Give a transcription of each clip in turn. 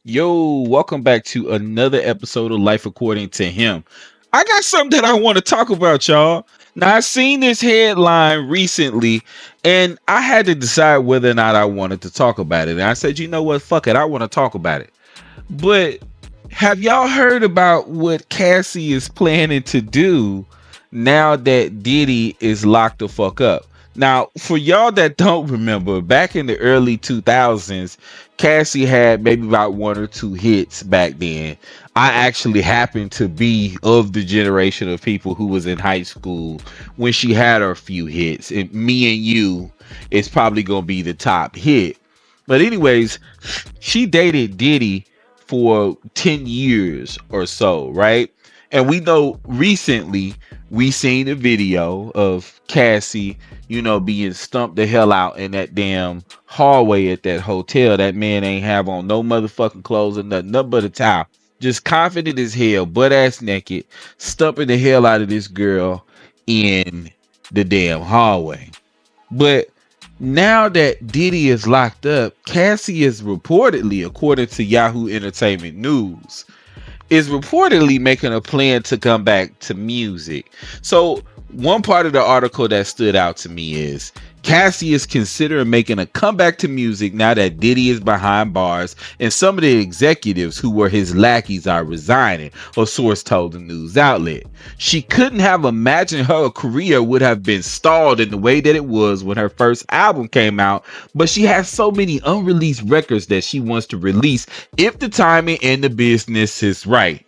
Yo, welcome back to another episode of Life According to Him. I got something that I want to talk about, y'all. Now, I seen this headline recently, and I had to decide whether or not I wanted to talk about it. And I said, you know what? Fuck it. I want to talk about it. But have y'all heard about what Cassie is planning to do now that Diddy is locked the fuck up? Now, for y'all that don't remember, back in the early 2000s, Cassie had maybe about one or two hits back then. I actually happened to be of the generation of people who was in high school when she had her few hits. And Me and You is probably going to be the top hit. But anyways, she dated Diddy for 10 years or so, right? And we know recently we seen a video of Cassie, being stumped the hell out in that damn hallway at that hotel. That man ain't have on no motherfucking clothes or nothing but a towel. Just confident as hell, butt ass naked, stumping the hell out of this girl in the damn hallway. But now that Diddy is locked up, Cassie is reportedly, according to Yahoo Entertainment News, is reportedly making a plan to come back to music. So one part of the article that stood out to me is Cassie is considering making a comeback to music now that Diddy is behind bars and some of the executives who were his lackeys are resigning, a source told the news outlet. She couldn't have imagined her career would have been stalled in the way that it was when her first album came out, but she has so many unreleased records that she wants to release if the timing and the business is right.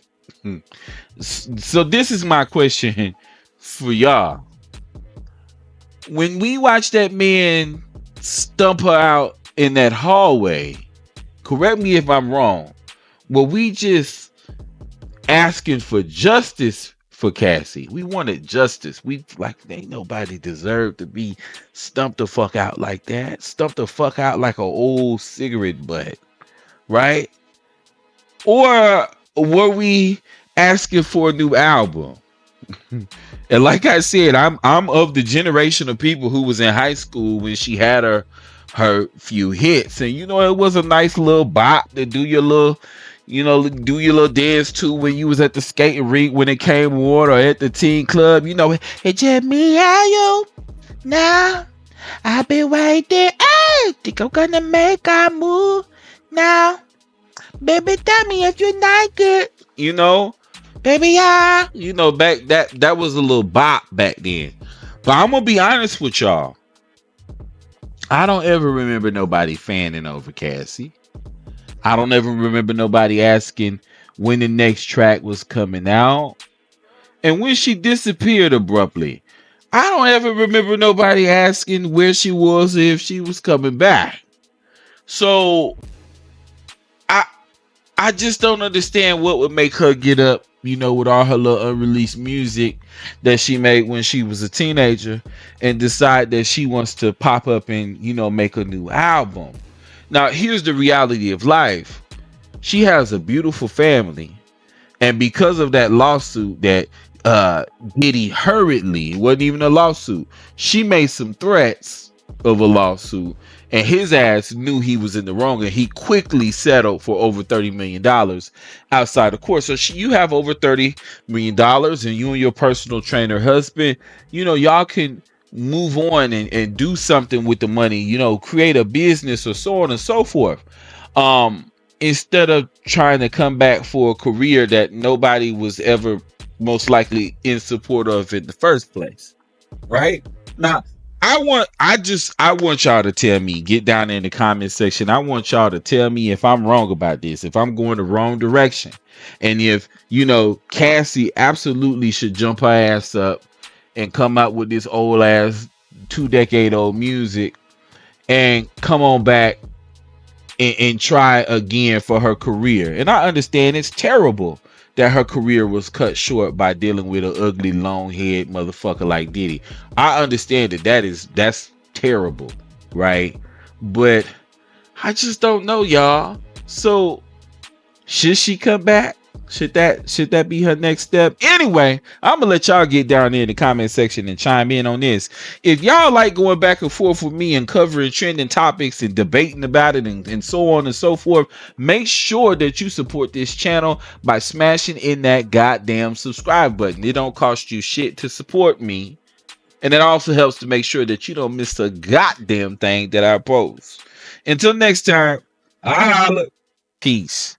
So this is my question for y'all. When we watch that man stump her out in that hallway, correct me if I'm wrong, were we just asking for justice for Cassie? We wanted justice. We like, ain't nobody deserved to be stumped the fuck out like that. Stumped the fuck out like an old cigarette butt, right? Or were we asking for a new album? And like I said, I'm of the generation of people who was in high school when she had her few hits, and it was a nice little bop to do your little dance to when you was at the skating rink when it came on, or at the teen club. It's just me and you now. I've been waiting. Hey, think I'm gonna make a move now, baby. Tell me if you like it. Baby, yeah. Back that was a little bop back then. But I'm gonna be honest with y'all. I don't ever remember nobody fanning over Cassie. I don't ever remember nobody asking when the next track was coming out. And when she disappeared abruptly, I don't ever remember nobody asking where she was, if she was coming back. So I just don't understand what would make her get up, with all her little unreleased music that she made when she was a teenager, and decide that she wants to pop up and, make a new album. Now, here's the reality of life. She has a beautiful family. And because of that lawsuit that Diddy hurriedly, it wasn't even a lawsuit, she made some threats of a lawsuit, and his ass knew he was in the wrong, and he quickly settled for over $30 million outside of court. So you have over $30 million, and you and your personal trainer husband, y'all can move on and do something with the money, create a business or so on and so forth. Instead of trying to come back for a career that nobody was ever most likely in support of in the first place. Right? Now, I want y'all to tell me, get down in the comment section. I want y'all to tell me if I'm wrong about this, if I'm going the wrong direction. And if, Cassie absolutely should jump her ass up and come out with this old ass 2-decade old music and come on back and try again for her career. And I understand it's terrible that her career was cut short by dealing with an ugly, long-haired motherfucker like Diddy. I understand that's terrible, right? But I just don't know, y'all. So should she come back? Should that be her next step? Anyway, I'm gonna let y'all get down there in the comment section and chime in on this. If y'all like going back and forth with me and covering trending topics and debating about it and so on and so forth, make sure that you support this channel by smashing in that goddamn subscribe button. It don't cost you shit to support me. And it also helps to make sure that you don't miss a goddamn thing that I post. Until next time, peace.